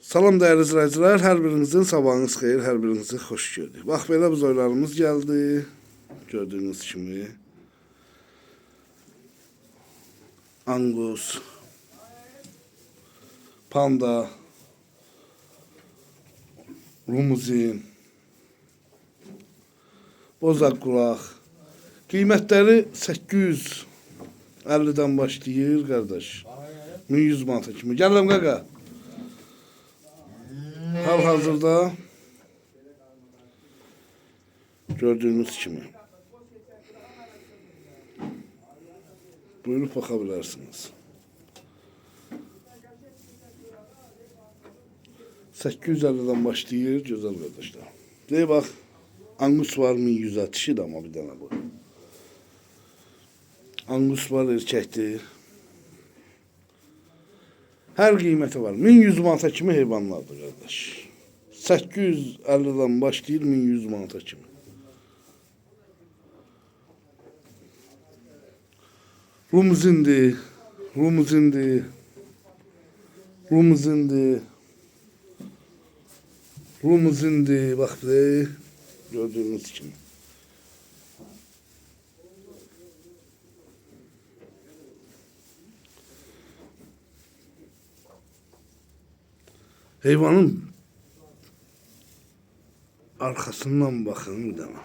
Salam değerli izləyicilər, hər birinizin sabahınız xeyir, hər birinizi xoş gördük. Bax belə buzoylarımız gəldi. Gördüyünüz kimi. Angus, panda, rumuzin, bozaq qulaq. Qiymətləri 850-dən başlayır qardaş. 1100 manata kimi. Gələm qaqa. Hal-hazırda gördüğünüz kimi. Buyurup bakabilirsiniz. 850'den başlayır güzel kardeşler. Deyip bak, Angus var 1100'e dişi de ama bir tane bu. Angus var erkektir. Her kıymeti var. 1100 manata kimi heyvanlardır kardeş. 850'den başlayır 1100 manata kimi. Rumuzindi, rumuzindi, rumuzindi, rumuzindi. Bak be, gördüğünüz gibi. Hayvanın arkasından bakın bir tane.